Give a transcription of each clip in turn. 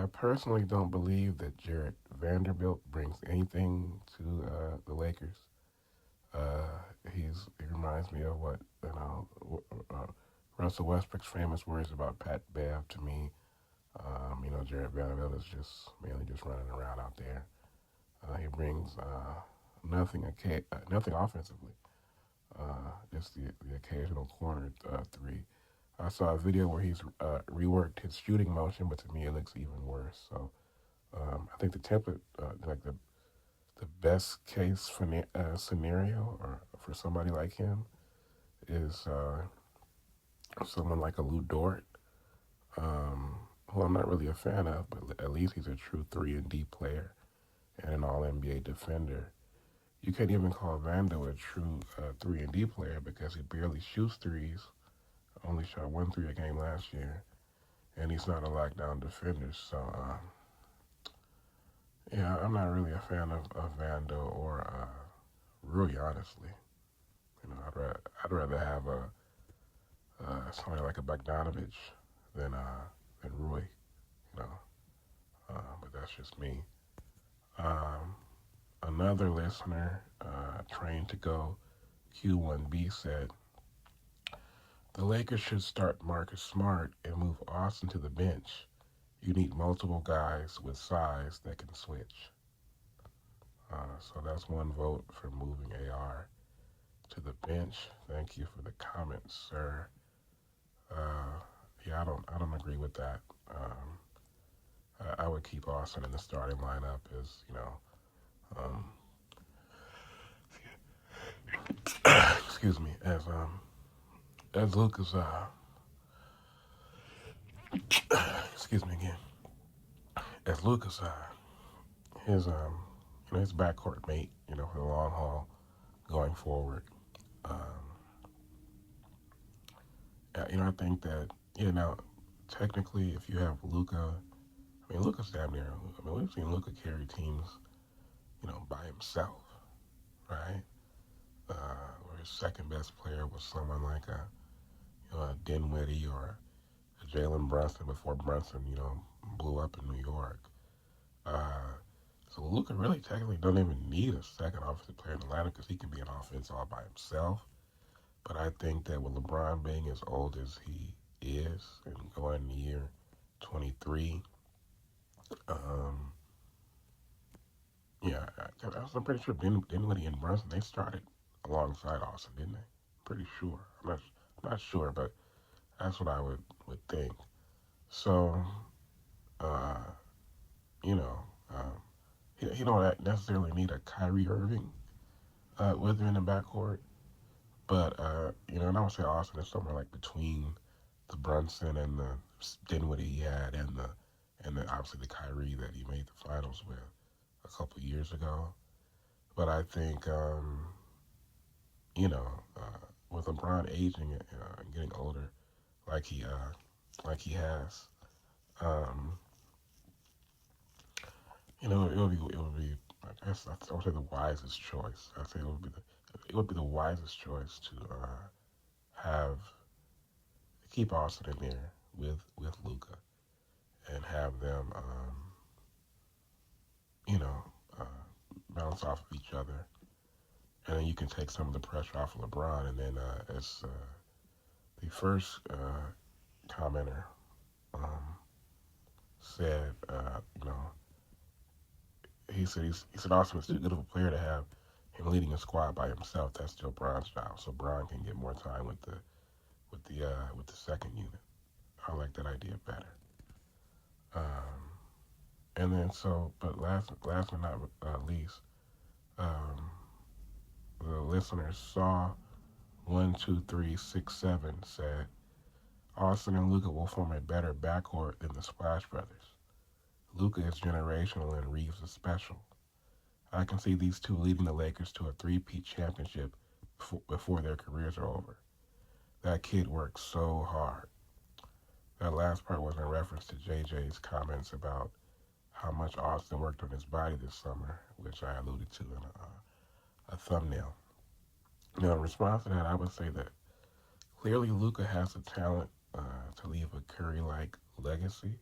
I personally don't believe that Jared Vanderbilt brings anything to the Lakers. Uh, he reminds me of what uh, Russell Westbrook's famous words about Pat Bev to me. Jared Vanderbilt is just mainly just running around out there. He brings nothing offensively. Just the occasional corner three. I saw a video where he's reworked his shooting motion, but to me it looks even worse. So I think the template, like the best case scenario or for somebody like him is someone like a Lou Dort, who I'm not really a fan of, but at least he's a true 3 and D player and an All NBA defender. You can't even call Vando a true 3 and D player because he barely shoots threes. Only shot 1 3 a game last year, and he's not a lockdown defender. So yeah, I'm not really a fan of Vando or Rui, honestly. I'd rather have a somebody like a Bogdanovich than Rui. You know, but that's just me. Um, Another listener, trained to go Q1B, said the Lakers should start Marcus Smart and move Austin to the bench. You need multiple guys with size that can switch. So that's one vote for moving AR to the bench. Thank you for the comments, sir. Uh, yeah, I don't agree with that. I would keep Austin in the starting lineup as um, excuse me, as Lucas excuse me again, as Lucas his his backcourt mate, for the long haul going forward. Um, I think that now technically if you have Luca, I mean Luca's damn near. I mean we've seen Luca carry teams, by himself, right? Where his second best player was someone like a Dinwiddie or a Jalen Brunson before Brunson, blew up in New York. Uh, so Luca really technically don't even need a second offensive player in the lineup because he can be an offense all by himself. But I think that with LeBron being as old as he is and going to year 23, um, yeah, I'm pretty sure Dinwiddie and Brunson, they started alongside Austin, didn't they? Pretty sure. I'm not sure, but that's what I would think. So, uh, you know, um, he don't necessarily need a Kyrie Irving with him in the backcourt, but and I would say Austin is somewhere like between the Brunson and the Dinwiddie he had, and obviously the Kyrie that he made the finals with a couple years ago. But I think you know with LeBron aging and getting older, like he has, um, it would be I guess I would say the wisest choice. I say it would be the wisest choice to have keep Austin in there with Luca and have them you know uh, bounce off of each other, and then you can take some of the pressure off of LeBron. And then as the first commenter um, said, he said Austin is too good of a player to have him leading a squad by himself. That's still Bron's job, so Bron can get more time with the second unit. I like that idea better. Um, and then but last but not least, um, the listener saw 12367 said Austin and Luca will form a better backcourt than the Splash Brothers. Luca is generational and Reeves is special. I can see these two leading the Lakers to a three-peat championship before their careers are over. That kid works so hard. That last part was in reference to JJ's comments about how much Austin worked on his body this summer, which I alluded to in a thumbnail. Now, in response to that, I would say that clearly Luca has the talent to leave a Curry-like legacy,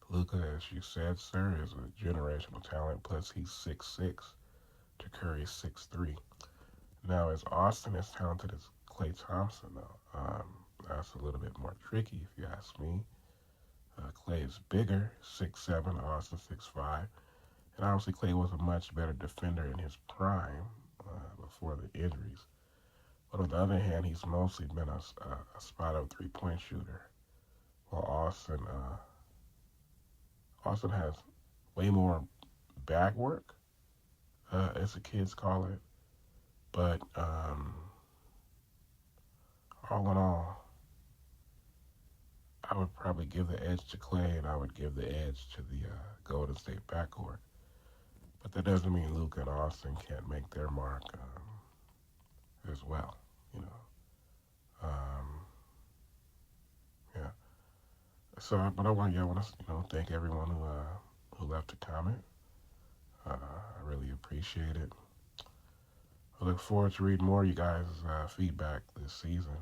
Luka, as you said, sir, is a generational talent. Plus, he's 6'6" to Curry's 6'3". Now, is Austin as talented as Klay Thompson, though? That's a little bit more tricky, if you ask me. Klay is bigger, 6'7", Austin 6'5". And obviously, Klay was a much better defender in his prime before the injuries. But on the other hand, he's mostly been a spot-up three-point shooter, while Austin has way more bag work, as the kids call it. But all in all, I would probably give the edge to Klay, and I would give the edge to the Golden State backcourt. But that doesn't mean Luka and Austin can't make their mark as well. You know, um, yeah. So, but I want to thank everyone who left a comment. I really appreciate it. I look forward to reading more of you guys' feedback this season.